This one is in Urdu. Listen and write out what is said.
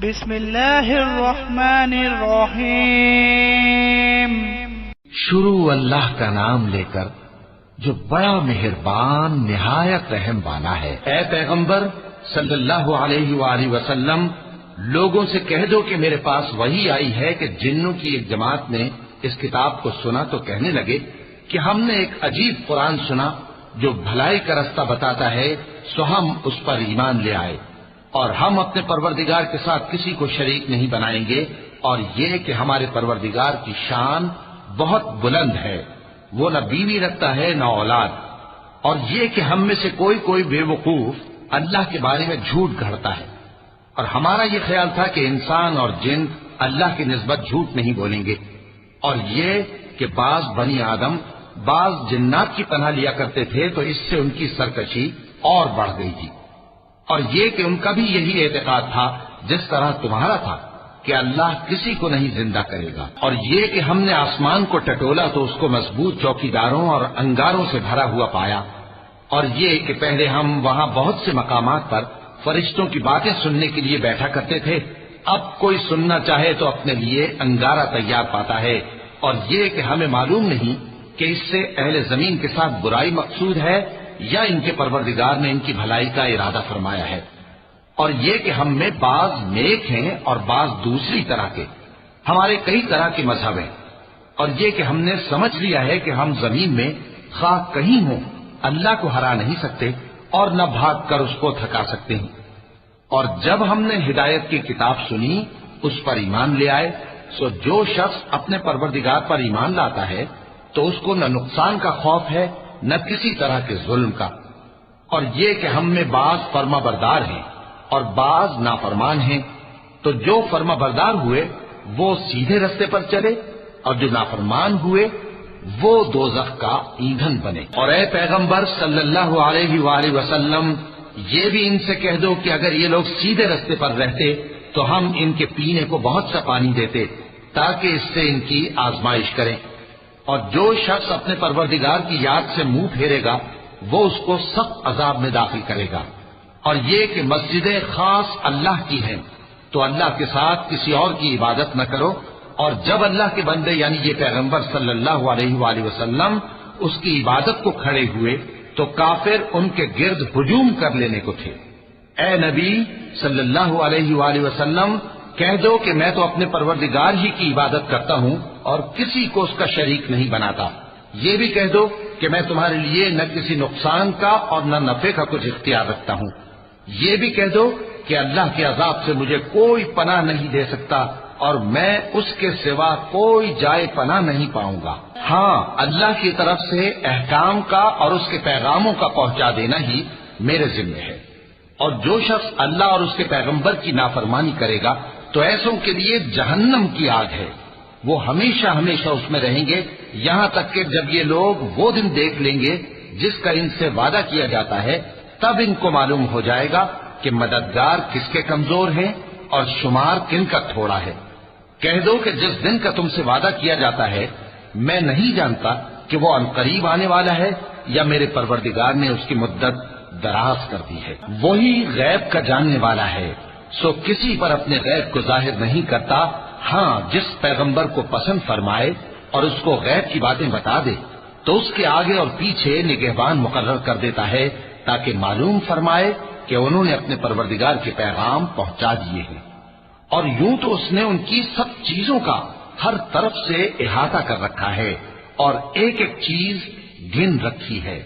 بسم اللہ الرحمن الرحیم۔ شروع اللہ کا نام لے کر جو بڑا مہربان نہایت رحم والا ہے۔ اے پیغمبر صلی اللہ علیہ وآلہ وسلم، لوگوں سے کہہ دو کہ میرے پاس وحی آئی ہے کہ جنوں کی ایک جماعت نے اس کتاب کو سنا تو کہنے لگے کہ ہم نے ایک عجیب قرآن سنا جو بھلائی کا رستہ بتاتا ہے، سو ہم اس پر ایمان لے آئے اور ہم اپنے پروردگار کے ساتھ کسی کو شریک نہیں بنائیں گے، اور یہ کہ ہمارے پروردگار کی شان بہت بلند ہے، وہ نہ بیوی رکھتا ہے نہ اولاد، اور یہ کہ ہم میں سے کوئی بے وقوف اللہ کے بارے میں جھوٹ گھڑتا ہے، اور ہمارا یہ خیال تھا کہ انسان اور جن اللہ کی نسبت جھوٹ نہیں بولیں گے، اور یہ کہ بعض بنی آدم بعض جنات کی پناہ لیا کرتے تھے تو اس سے ان کی سرکشی اور بڑھ گئی تھی، اور یہ کہ ان کا بھی یہی اعتقاد تھا جس طرح تمہارا تھا کہ اللہ کسی کو نہیں زندہ کرے گا، اور یہ کہ ہم نے آسمان کو ٹٹولا تو اس کو مضبوط چوکیداروں اور انگاروں سے بھرا ہوا پایا، اور یہ کہ پہلے ہم وہاں بہت سے مقامات پر فرشتوں کی باتیں سننے کے لیے بیٹھا کرتے تھے، اب کوئی سننا چاہے تو اپنے لیے انگارہ تیار پاتا ہے، اور یہ کہ ہمیں معلوم نہیں کہ اس سے اہل زمین کے ساتھ برائی مقصود ہے یا ان کے پروردگار نے ان کی بھلائی کا ارادہ فرمایا ہے، اور یہ کہ ہم میں بعض نیک ہیں اور بعض دوسری طرح کے، ہمارے کئی طرح کے مذہب ہیں، اور یہ کہ ہم نے سمجھ لیا ہے کہ ہم زمین میں خواہ کہیں ہوں اللہ کو ہرا نہیں سکتے اور نہ بھاگ کر اس کو تھکا سکتے ہیں، اور جب ہم نے ہدایت کی کتاب سنی اس پر ایمان لے آئے، سو جو شخص اپنے پروردگار پر ایمان لاتا ہے تو اس کو نہ نقصان کا خوف ہے نہ کسی طرح کے ظلم کا، اور یہ کہ ہم میں بعض فرما بردار ہیں اور بعض نافرمان ہیں، تو جو فرما بردار ہوئے وہ سیدھے رستے پر چلے اور جو نافرمان ہوئے وہ دوزخ کا ایندھن بنے۔ اور اے پیغمبر صلی اللہ علیہ وآلہ وسلم، یہ بھی ان سے کہہ دو کہ اگر یہ لوگ سیدھے رستے پر رہتے تو ہم ان کے پینے کو بہت سا پانی دیتے تاکہ اس سے ان کی آزمائش کریں، اور جو شخص اپنے پروردگار کی یاد سے منہ پھیرے گا وہ اس کو سخت عذاب میں داخل کرے گا، اور یہ کہ مسجدیں خاص اللہ کی ہیں تو اللہ کے ساتھ کسی اور کی عبادت نہ کرو، اور جب اللہ کے بندے یعنی یہ پیغمبر صلی اللہ علیہ وآلہ وسلم اس کی عبادت کو کھڑے ہوئے تو کافر ان کے گرد ہجوم کر لینے کو تھے۔ اے نبی صلی اللہ علیہ وآلہ وسلم، کہہ دو کہ میں تو اپنے پروردگار ہی کی عبادت کرتا ہوں اور کسی کو اس کا شریک نہیں بناتا، یہ بھی کہہ دو کہ میں تمہارے لیے نہ کسی نقصان کا اور نہ نفع کا کچھ اختیار رکھتا ہوں، یہ بھی کہہ دو کہ اللہ کے عذاب سے مجھے کوئی پناہ نہیں دے سکتا اور میں اس کے سوا کوئی جائے پناہ نہیں پاؤں گا، ہاں اللہ کی طرف سے احکام کا اور اس کے پیغاموں کا پہنچا دینا ہی میرے ذمہ ہے، اور جو شخص اللہ اور اس کے پیغمبر کی نافرمانی کرے گا تو ایسوں کے لیے جہنم کی آگ ہے، وہ ہمیشہ ہمیشہ اس میں رہیں گے، یہاں تک کہ جب یہ لوگ وہ دن دیکھ لیں گے جس کا ان سے وعدہ کیا جاتا ہے، تب ان کو معلوم ہو جائے گا کہ مددگار کس کے کمزور ہیں اور شمار کن کا تھوڑا ہے۔ کہہ دو کہ جس دن کا تم سے وعدہ کیا جاتا ہے میں نہیں جانتا کہ وہ عنقریب آنے والا ہے یا میرے پروردگار نے اس کی مدت دراز کر دی ہے، وہی غیب کا جاننے والا ہے، سو کسی پر اپنے غیب کو ظاہر نہیں کرتا، ہاں جس پیغمبر کو پسند فرمائے اور اس کو غیب کی باتیں بتا دے تو اس کے آگے اور پیچھے نگہبان مقرر کر دیتا ہے تاکہ معلوم فرمائے کہ انہوں نے اپنے پروردگار کے پیغام پہنچا دیے ہیں، اور یوں تو اس نے ان کی سب چیزوں کا ہر طرف سے احاطہ کر رکھا ہے اور ایک ایک چیز گن رکھی ہے۔